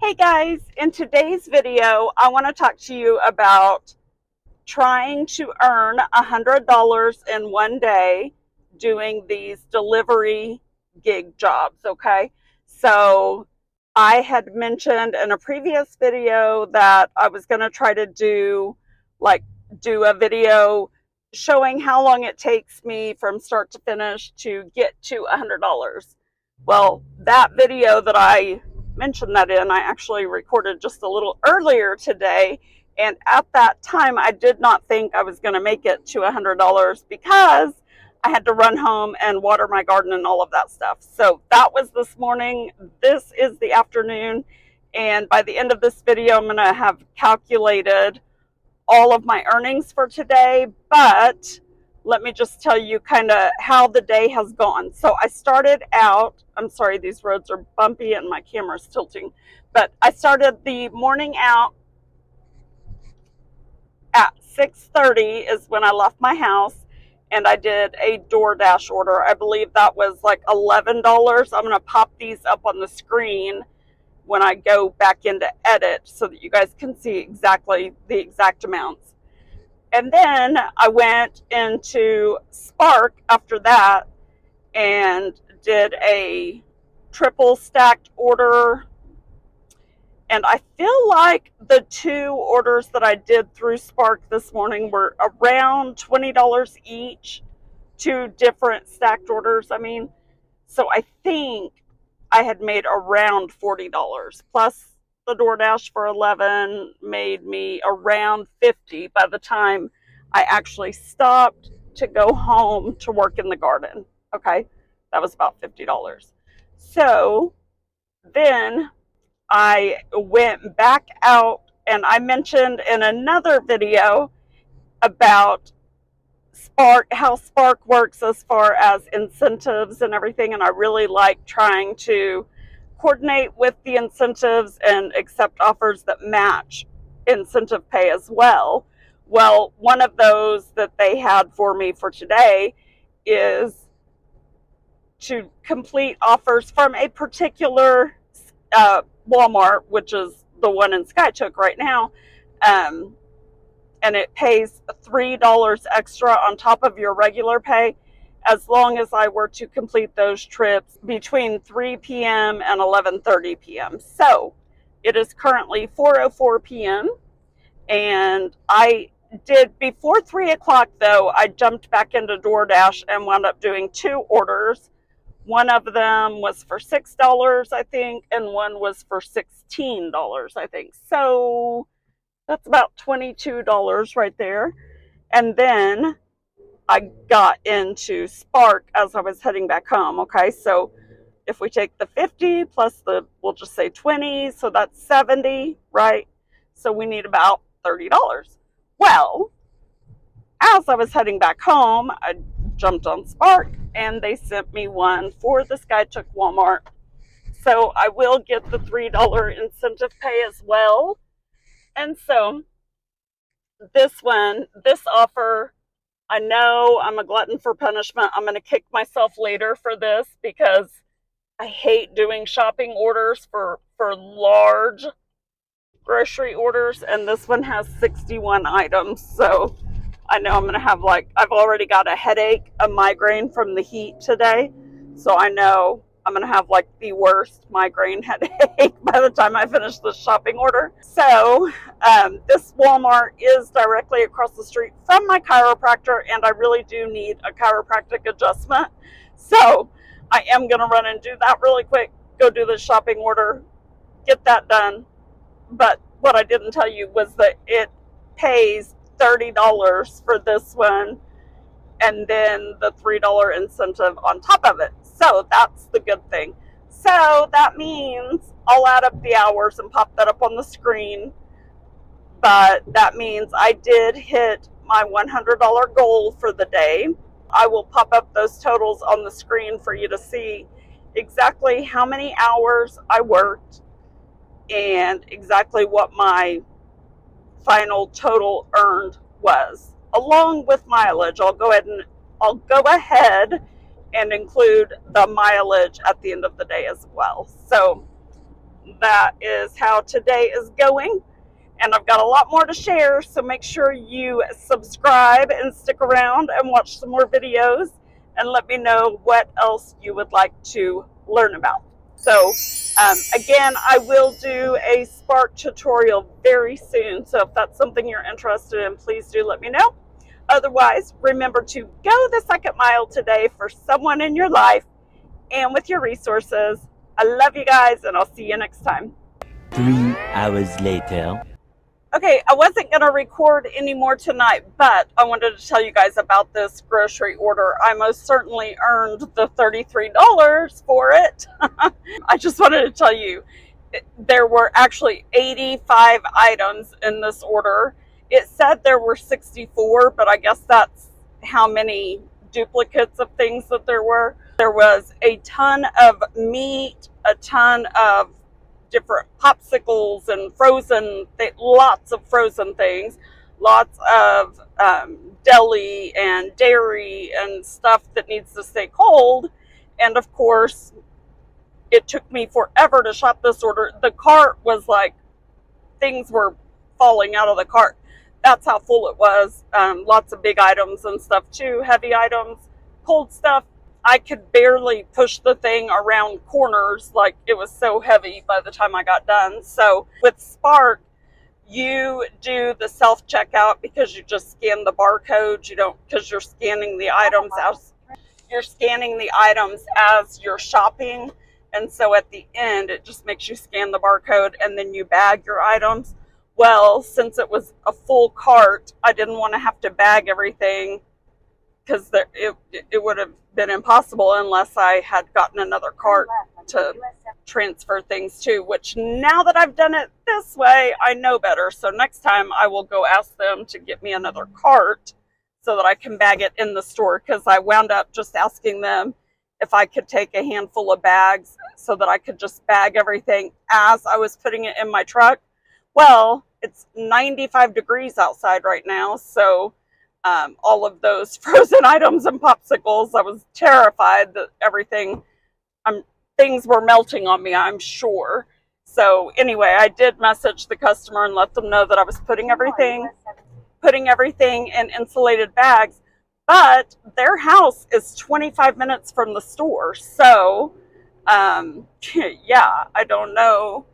Hey guys, in today's video, I want to talk to you about trying to earn $100 in one day doing these delivery gig jobs, okay? So I had mentioned in a previous video that I was going to try to do a video showing how long it takes me from start to finish to get to $100. Well, that video that I mentioned that in, I actually recorded just a little earlier today. And at that time, I did not think I was going to make it to $100 because I had to run home and water my garden and all of that stuff. So that was this morning. This is the afternoon. And by the end of this video, I'm going to have calculated all of my earnings for today. But let me just tell you kind of how the day has gone. So I started out, I'm sorry, these roads are bumpy and my camera's tilting, but I started the morning out at 6:30 is when I left my house, and I did a DoorDash order. I believe that was like $11. I'm going to pop these up on the screen when I go back into edit so that you guys can see exactly the exact amounts. And then I went into Spark after that and did a triple stacked order. And I feel like the two orders that I did through Spark this morning were around $20 each, two different stacked orders. So I think I had made around $40 plus the DoorDash for 11 made me around 50 by the time I actually stopped to go home to work in the garden. Okay, that was about $50. So then I went back out, and I mentioned in another video about Spark, how Spark works as far as incentives and everything, and I really like trying to coordinate with the incentives and accept offers that match incentive pay as well. Well, one of those that they had for me for today is to complete offers from a particular Walmart, which is the one in Skytook right now, and it pays $3 extra on top of your regular pay as long as I were to complete those trips between 3 p.m. and 11:30 p.m. So it is currently 4:04 p.m. and I did before 3 o'clock though. I jumped back into DoorDash and wound up doing two orders. One of them was for $6, I think, and one was for $16, I think. So that's about $22 right there. And then I got into Spark as I was heading back home. Okay, so if we take the 50 plus we'll just say 20, so that's 70, right? So we need about $30. Well, as I was heading back home, I jumped on Spark and they sent me one for the Skytook Walmart. So I will get the $3 incentive pay as well. And so this offer, I know I'm a glutton for punishment. I'm going to kick myself later for this because I hate doing shopping orders for large grocery orders. And this one has 61 items. So I know I'm going to have I've already got a headache, a migraine from the heat today. So I know I'm going to have the worst migraine headache by the time I finish this shopping order. So this Walmart is directly across the street from my chiropractor, and I really do need a chiropractic adjustment. So I am going to run and do that really quick, go do the shopping order, get that done. But what I didn't tell you was that it pays $30 for this one, and then the $3 incentive on top of it. So that's the good thing. So that means I'll add up the hours and pop that up on the screen. But that means I did hit my $100 goal for the day. I will pop up those totals on the screen for you to see exactly how many hours I worked and exactly what my final total earned was, along with mileage. I'll go ahead and include the mileage at the end of the day as well. So that is how today is going. And I've got a lot more to share, so make sure you subscribe and stick around and watch some more videos and let me know what else you would like to learn about. So again, I will do a Spark tutorial very soon, so if that's something you're interested in, please do let me know. Otherwise, remember to go the second mile today for someone in your life and with your resources. I love you guys, and I'll see you next time. 3 hours later. Okay, I wasn't going to record anymore tonight, but I wanted to tell you guys about this grocery order. I most certainly earned the $33 for it. I just wanted to tell you, there were actually 85 items in this order. It said there were 64, but I guess that's how many duplicates of things that there were. There was a ton of meat, a ton of different popsicles and lots of frozen things, lots of deli and dairy and stuff that needs to stay cold. And of course, it took me forever to shop this order. The cart was like, things were falling out of the cart. That's how full it was. Lots of big items and stuff too, heavy items, cold stuff. I could barely push the thing around corners, like it was so heavy by the time I got done. So with Spark, you do the self-checkout because you just scan the barcode. You don't, because you're scanning the items as you're shopping. And so at the end, it just makes you scan the barcode and then you bag your items. Well, since it was a full cart, I didn't want to have to bag everything, because it would have been impossible unless I had gotten another cart to transfer things to, which now that I've done it this way, I know better. So next time I will go ask them to get me another cart so that I can bag it in the store, because I wound up just asking them if I could take a handful of bags so that I could just bag everything as I was putting it in my truck. Well, it's 95 degrees outside right now, so all of those frozen items and popsicles, I was terrified that things were melting on me, I'm sure. So anyway, I did message the customer and let them know that I was putting everything in insulated bags, but their house is 25 minutes from the store. So yeah, I don't know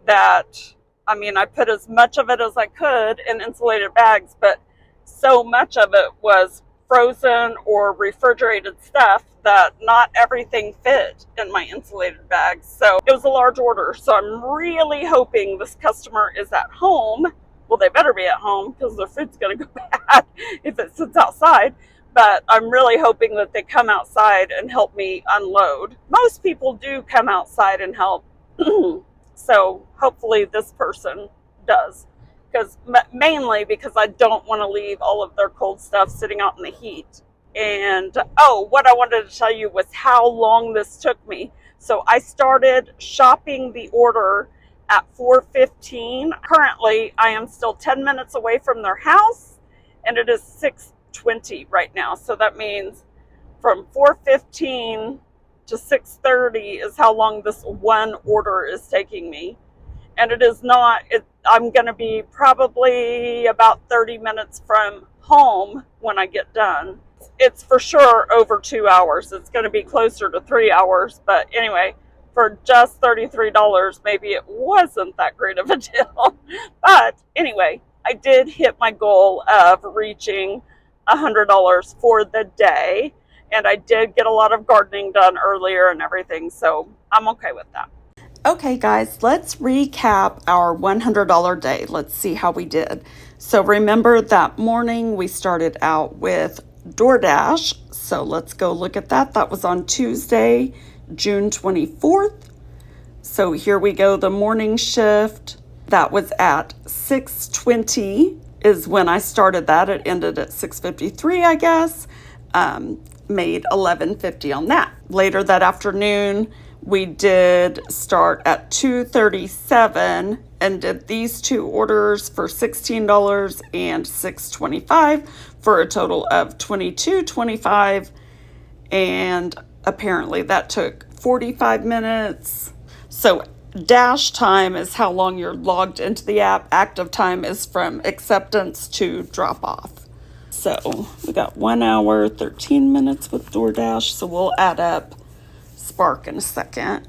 that. I mean, I put as much of it as I could in insulated bags, but so much of it was frozen or refrigerated stuff that not everything fit in my insulated bags. So it was a large order. So I'm really hoping this customer is at home. Well, they better be at home because their food's going to go bad if it sits outside. But I'm really hoping that they come outside and help me unload. Most people do come outside and help. So hopefully this person does. Mainly because I don't want to leave all of their cold stuff sitting out in the heat. And what I wanted to tell you was how long this took me. So I started shopping the order at 4:15. Currently, I am still 10 minutes away from their house, and it is 6:20 right now. So that means from 4:15 to 6:30 is how long this one order is taking me. And it is not, I'm going to be probably about 30 minutes from home when I get done. It's for sure over 2 hours. It's going to be closer to 3 hours. But anyway, for just $33, maybe it wasn't that great of a deal. But anyway, I did hit my goal of reaching $100 for the day. And I did get a lot of gardening done earlier and everything. So I'm okay with that. Okay, guys, let's recap our $100 day. Let's see how we did. So remember that morning we started out with DoorDash. So let's go look at that. That was on Tuesday, June 24th. So here we go, the morning shift. That was at 6:20 is when I started that. It ended at 6:53, I guess. Made $11.50 on that. Later that afternoon, we did start at 2:37 and did these two orders for $16 and $6.25 for a total of $22.25. And apparently that took 45 minutes. So dash time is how long you're logged into the app. Active time is from acceptance to drop off. So we got 1 hour, 13 minutes with DoorDash. So we'll add up Spark in a second.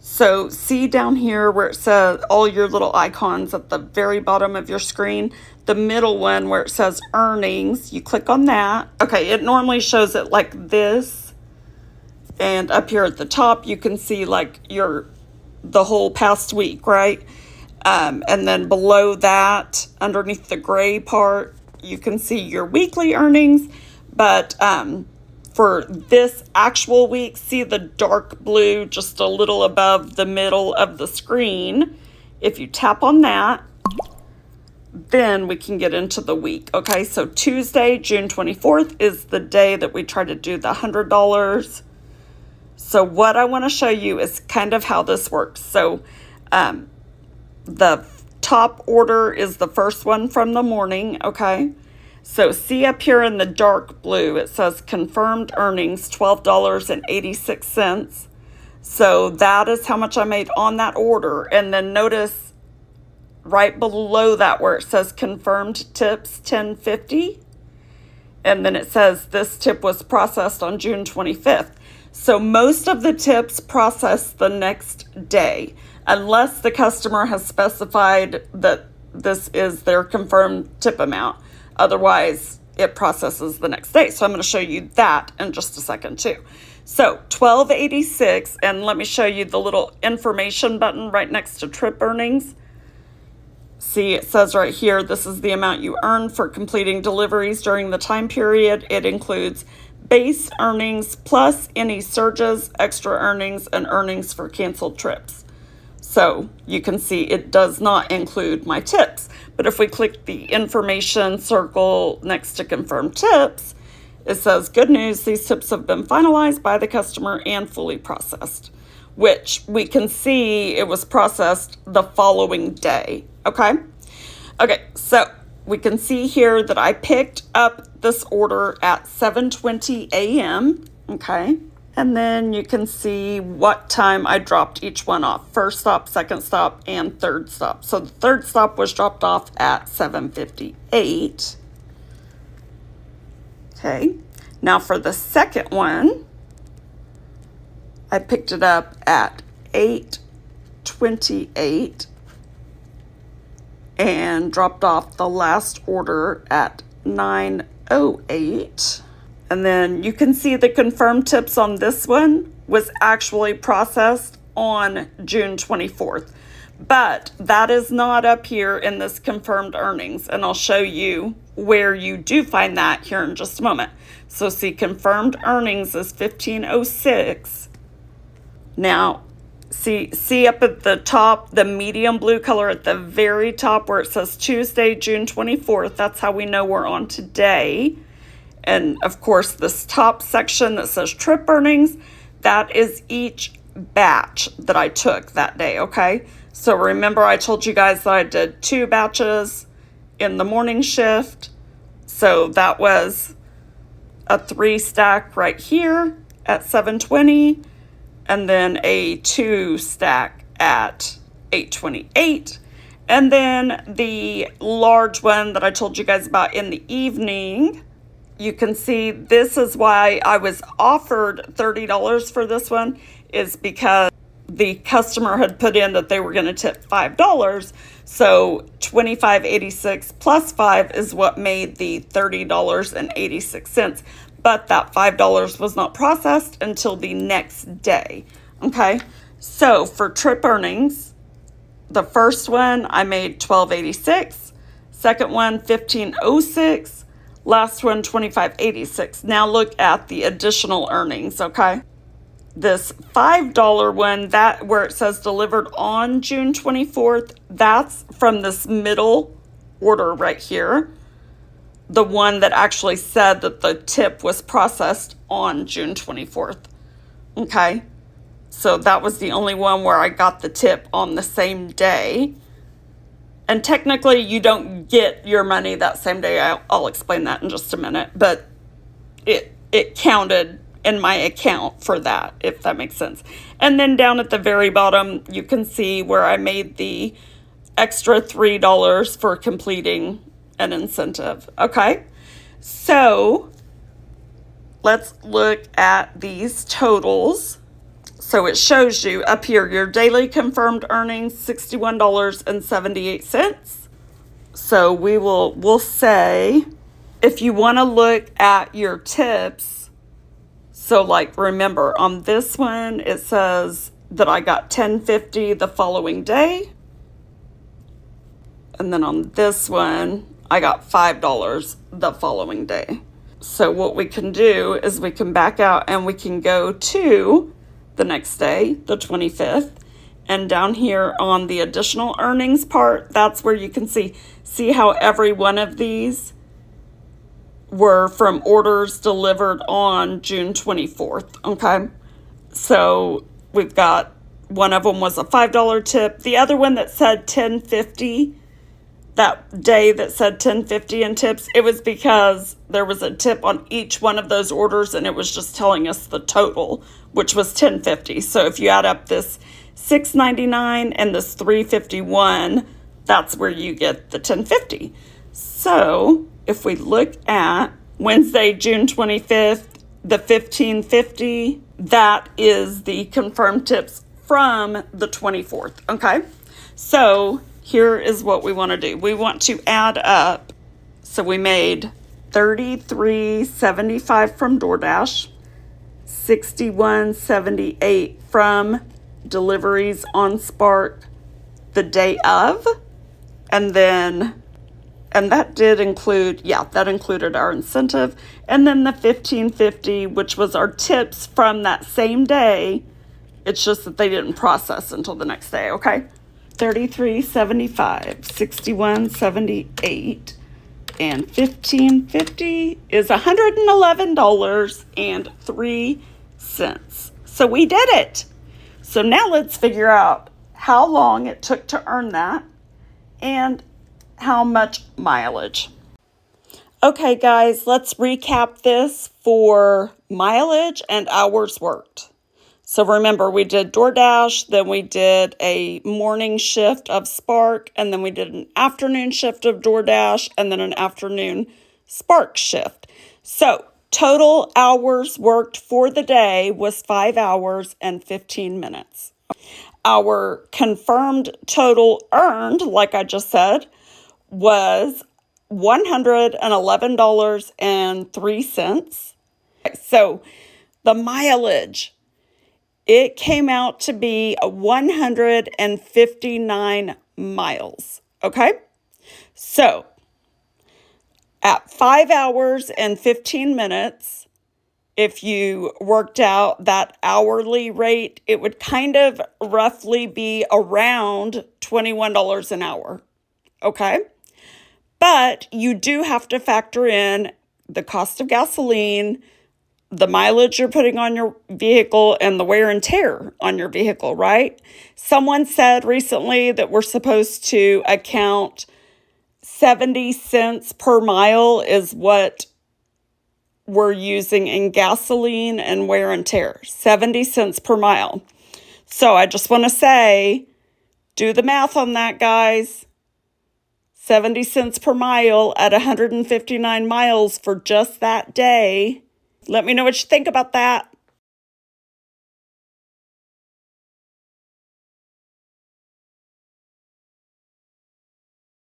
So see down here where it says all your little icons at the very bottom of your screen, the middle one where it says earnings, you click on that. Okay, it normally shows it like this. And up here at the top, you can see like the whole past week, right? And then below that, underneath the gray part, you can see your weekly earnings. But for this actual week, see the dark blue just a little above the middle of the screen. If you tap on that, then we can get into the week. Okay, so Tuesday, June 24th is the day that we try to do the $100. So what I want to show you is kind of how this works. So the top order is the first one from the morning, okay? So see up here in the dark blue, it says confirmed earnings, $12.86. So that is how much I made on that order. And then notice right below that where it says confirmed tips, $10.50. And then it says this tip was processed on June 25th. So most of the tips process the next day, unless the customer has specified that this is their confirmed tip amount. Otherwise, it processes the next day. So I'm going to show you that in just a second too. So $12.86, and let me show you the little information button right next to trip earnings. See, it says right here, this is the amount you earn for completing deliveries during the time period. It includes base earnings plus any surges, extra earnings, and earnings for canceled trips. So you can see it does not include my tips. But if we click the information circle next to confirmed tips, it says, good news, these tips have been finalized by the customer and fully processed, which we can see it was processed the following day. Okay. Okay. So we can see here that I picked up this order at 7:20 a.m. Okay. And then you can see what time I dropped each one off. First stop, second stop, and third stop. So the third stop was dropped off at 7:58. Okay. Now for the second one, I picked it up at 8:28 and dropped off the last order at 9:08. And then you can see the confirmed tips on this one was actually processed on June 24th. But that is not up here in this confirmed earnings. And I'll show you where you do find that here in just a moment. So see, confirmed earnings is 1506. Now, see up at the top, the medium blue color at the very top where it says Tuesday, June 24th. That's how we know we're on today. And of course, this top section that says trip earnings, that is each batch that I took that day, okay? So remember I told you guys that I did 2 batches in the morning shift. So that was a 3 stack right here at 7:20, and then a 2 stack at 8:28. And then the large one that I told you guys about in the evening, you can see this is why I was offered $30 for this one, is because the customer had put in that they were going to tip $5. So $25.86 plus 5 is what made the $30.86. But that $5 was not processed until the next day. Okay, so for trip earnings, the first one I made $12.86, second one $15.06, last one $25.86. Now look at the additional earnings, okay? This $5 one, that where it says delivered on June 24th, that's from this middle order right here. The one that actually said that the tip was processed on June 24th. Okay, so that was the only one where I got the tip on the same day. And technically, you don't get your money that same day. I'll explain that in just a minute. But it counted in my account for that, if that makes sense. And then down at the very bottom, you can see where I made the extra $3 for completing an incentive. Okay, so let's look at these totals. So it shows you up here your daily confirmed earnings, $61.78. So we'll say, if you want to look at your tips, so like remember on this one it says that I got $10.50 the following day. And then on this one, I got $5 the following day. So what we can do is we can back out and we can go to the next day, the 25th. And down here on the additional earnings part, that's where you can see how every one of these were from orders delivered on June 24th. Okay. So we've got, one of them was a $5 tip. The other one that said $10.50, that day that said $10.50 in tips, it was because there was a tip on each one of those orders and it was just telling us the total, which was $10.50. So if you add up this $6.99 and this $3.51, that's where you get the $10.50. So if we look at Wednesday, June 25th, the $15.50, that is the confirmed tips from the 24th. Okay, so here is what we want to do. We want to add up. So we made $33.75 from DoorDash, $61.78 from Deliveries on Spark the day of, and that did include, that included our incentive, and then the $15.50, which was our tips from that same day. It's just that they didn't process until the next day. Okay. $33.75, $61.78, and $15.50 is $111.03. So we did it. So now let's figure out how long it took to earn that and how much mileage. Okay, guys, let's recap this for mileage and hours worked. So remember, we did DoorDash, then we did a morning shift of Spark, and then we did an afternoon shift of DoorDash, and then an afternoon Spark shift. So total hours worked for the day was 5 hours and 15 minutes. Our confirmed total earned, like I just said, was $111.03. So the mileage, it came out to be 159 miles. Okay. So at 5 hours and 15 minutes, if you worked out that hourly rate, it would kind of roughly be around $21 an hour. Okay. But you do have to factor in the cost of gasoline, the mileage you're putting on your vehicle, and the wear and tear on your vehicle, right? Someone said recently that we're supposed to account 70 cents per mile is what we're using in gasoline and wear and tear. 70 cents per mile. So I just want to say, do the math on that, guys. 70 cents per mile at 159 miles for just that day. Let me know what you think about that.